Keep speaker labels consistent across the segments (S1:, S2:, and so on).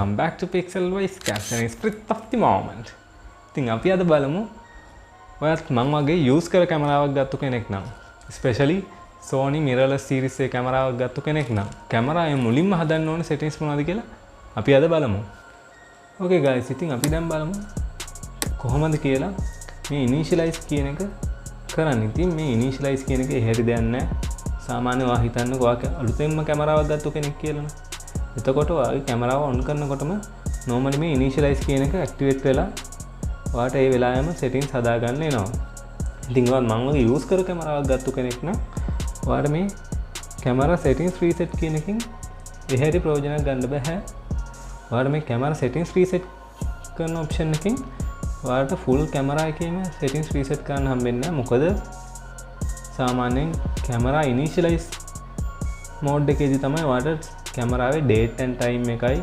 S1: welcome back to Pixelwise Captain Spirit of the Moment. ඉතින් අපි අද බලමු ඔයත් මම වගේ use කර කැමරාවක් ගත්ත කෙනෙක් නම් especially Sony Mirrorless series එකේ කැමරාවක් ගත්ත කෙනෙක් නම් කැමරාවේ මුලින්ම හදන්න ඕනේ settings මොනවද කියලා අපි අද බලමු. Okay guys, ඉතින් අපි දැන් බලමු කොහොමද කියලා මේ initialize කියන එක කරන්නේ. ඉතින් මේ initialize කියන එක එහෙරි දෙයක් නැහැ. සාමාන්‍යව ඔයා හිතන්නකෝ ඔයා අලුතෙන්ම කැමරාවක් ගත්ත කෙනෙක් කියලා නේ. එතකොට ඔයාගේ කැමරාව ඔන් කරනකොටම normally මේ initialize කියන එක activate වෙලා ඔයාට ඒ වෙලාවෙම settings හදා ගන්න එනවා. ඉතින් ඔයාත් මම වගේ use කර කැමරාවක් ගත්ත කෙනෙක් නම් ඔයාට මේ camera settings reset කියන එකකින් එහෙරි ප්‍රයෝජනයක් ගන්න බෑ. ඔයාට මේ camera settings reset කරන option එකකින් ඔයාට full camera එකේම settings reset කරන්න හම්බෙන්නේ නැහැ. මොකද සාමාන්‍යයෙන් camera initialize mode එකේදී තමයි ඔයාට කැමරාවේ date and time එකයි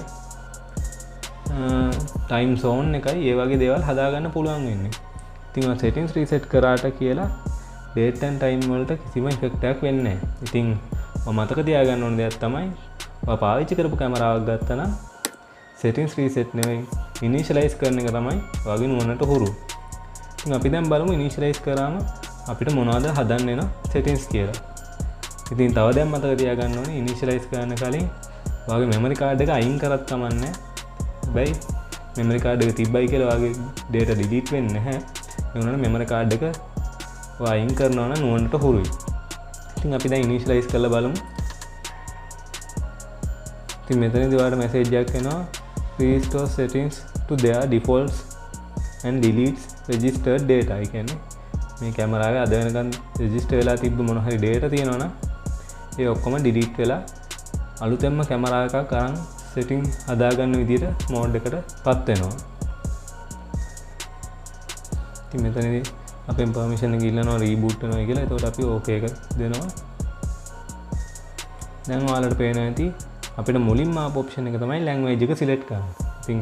S1: time zone එකයි ඒ වගේ දේවල් හදාගන්න පුළුවන් වෙන්නේ. ඉතින් ඔය settings reset කරාට කියලා date and time වලට කිසිම effect එකක් වෙන්නේ නැහැ. ඉතින් ඔය මතක තියාගන්න ඕන දෙයක් තමයි ඔය පාවිච්චි කරපු කැමරාවක් ගත්තා නම් settings reset නෙවෙයි initialize කරන එක තමයි ඔයගේ නුවණට හුරු. ඉතින් අපි දැන් බලමු initialize කරාම අපිට මොනවද හදන්න එන settings කියලා. ඉතින් තව දැන් මතක තියාගන්න ඕනේ initialize කරන්න කලින් ඔයාගේ memory card එක අයින් කරත් කමන්නේ. හැබැයි memory card එක තිබ්බයි කියලා ඔයාගේ data delete වෙන්නේ නැහැ. ඒ වුණාට memory card එක ඔයා අයින් කරනවා නම් නුවණට හුරුයි. ඉතින් අපි දැන් initialize කරලා බලමු. ඉතින් මෙතනදී ඔයාලට message එකක් එනවා restore settings to their defaults and deletes registered data. ඒ කියන්නේ මේ කැමරාවේ අද වෙනකන් register වෙලා තිබ්බ මොන හරි data තියෙනවා නම් ඒ ඔක්කොම delete වෙලා අලුතෙන්ම කැමරා එකක් අරන් setting හදාගන්න විදිහට mode එකට පත් වෙනවා. ඉතින් මෙතනදී අපෙන් permission එක ඉල්ලනවා reboot වෙනවා කියලා. එතකොට අපි okay එක දෙනවා. දැන් ඔයාලට පේනවා ඇති අපිට මුලින්ම ආපු option එක තමයි language එක select කරන්න. ඉතින්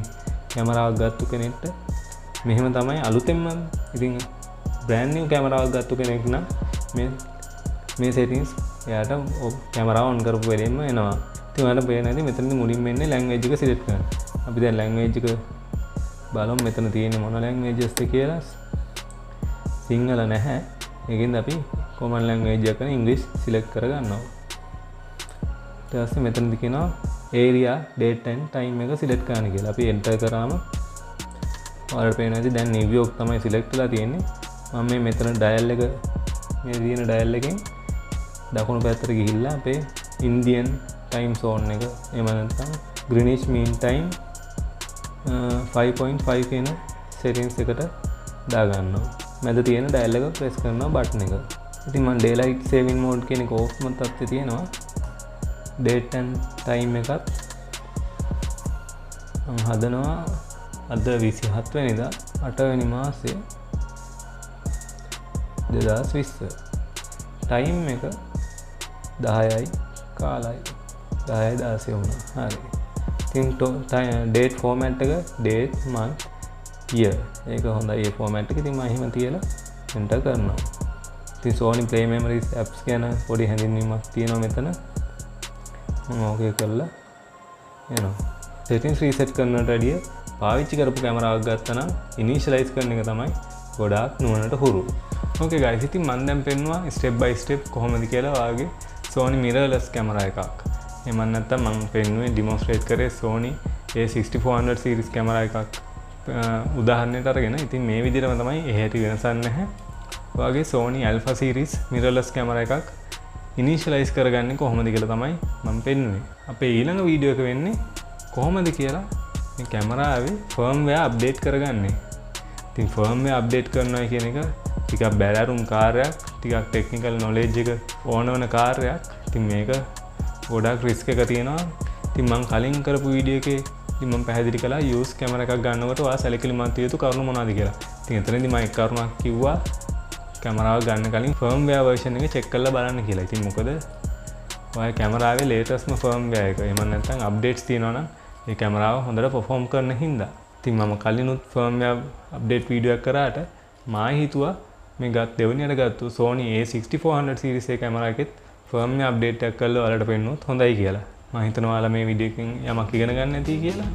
S1: කැමරාවක් ගත්ත කෙනෙක්ට මෙහෙම තමයි අලුතෙන්ම ඉතින් brand new කැමරාවක් ගත්ත කෙනෙක් නම් මේ settings එයාට කැමරාව on කරපු වෙලෙම එනවා. ඉතින් ඔයාලට පේන ඇති මෙතනදී මුලින්ම එන්නේ language එක select කරන්න. අපි දැන් language එක බලමු මෙතන තියෙන්නේ මොන languages ද කියලා. සිංහල නැහැ. ඒකෙන්ද අපි common language එකන English select කරගන්නවා. ඊට පස්සේ මෙතනදී කියනවා area, date and time එක select කරන්න කියලා. අපි enter කරාම ඔයාලට පේනවා ඇති දැන් New York තමයි select වෙලා තියෙන්නේ. මම මේ මෙතන dial එක මේ තියෙන dial එකෙන් දකුණු පැත්තට ගිහිල්ලා අපේ Indian time zone එක එහෙම නැත්නම් Greenwich Mean Time 5.5 කියන settings එකට දාගන්නවා. මැද තියෙන dial එක press කරනවා button එක. ඉතින් මම daylight saving mode කියන එක off මත තත්ත්වයේ තියෙනවා. date and time එකත් මම හදනවා අද 27 වෙනිදා 8 වෙනි මාසේ 2020. time එක 10යි කාලයි 10යි 16 වුණා. හරි. ඉතින් date format එක date month year. ඒක හොඳයි ඒ format එක. ඉතින් මම එහෙම තියලා enter කරනවා. ඉතින් Sony Play Memories apps කියන පොඩි හැඳින්වීමක් තියෙනවා මෙතන. මම ඕකේ කරලා එනවා. settings reset කරනට වැඩිය පාවිච්චි කරපු කැමරාවක් ගත්තා නම් initialize කරන එක තමයි ගොඩාක් නුවණට හුරු. Okay guys, ඉතින් මම දැන් පෙන්නුවා step by step කොහොමද කියලා ඔයාගේ Sony Mirrorless කැමරා එකක්. එහෙම නැත්නම් මම පෙන්නුවේ demonstrate කරේ Sony a6400 series කැමරා එකක් උදාහරණයක් අරගෙන. ඉතින් මේ විදිහටම තමයි එහෙට වෙනසක් නැහැ. ඔයාගේ Sony Alpha series mirrorless camera එකක් initialize කරගන්නේ කොහොමද කියලා තමයි මම පෙන්නුවේ. අපේ ඊළඟ වීඩියෝ එක වෙන්නේ කොහොමද කියලා මේ කැමරාවේ firmware update කරගන්නේ. ඉතින් firmware update කරනවා කියන එක ටිකක් බැලරුම් කාර්යයක්, ටිකක් ටෙක්නිකල් knowledge එක ඕන වෙන කාර්යයක්. ඉතින් මේක ගොඩක් රිස්ක් එක තියෙනවා. ඉතින් මම කලින් කරපු වීඩියෝ එකේ ඉතින් මම පැහැදිලි කළා use කැමරා එකක් ගන්නකොට ඔයා සැලකිලිමත් විය යුතු කරුණු මොනවද කියලා. ඉතින් එතනදී මම එක කරුණක් කිව්වා කැමරාව ගන්න කලින් firmware version එක check කරලා බලන්න කියලා. ඉතින් මොකද ඔය කැමරාවේ latestම firmware එක එහෙම නැත්නම් updates තියෙනවා නම් මේ කැමරාව හොඳට perform කරන හින්දා. ඉතින් මම කලිනුත් firmware update වීඩියෝ එකක් කරාට මා හිතුවා මේ දෙවෙනියට ගත්තු Sony a6400 series එකේ කැමරා එකෙත් firmware update එකක් කරලා ඔයාලට පෙන්නුවොත් හොඳයි කියලා. මම හිතනවා ඔයාලා මේ වීඩියෝ එකෙන් යමක් ඉගෙන ගන්න ඇති කියලා.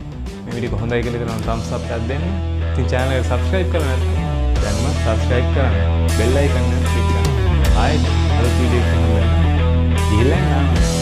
S1: මේ වීඩියෝ එක හොඳයි කියලා හිතනවා thumbs up එකක් දෙන්න. ඉතින් channel එක subscribe කරලා නැත්නම් දැන්ම subscribe කරන්න. bell icon එක click කරන්න. ආයෙත් අලුත් වීඩියෝ එකක් ගන්න. ගිහිල්ලා යන්න.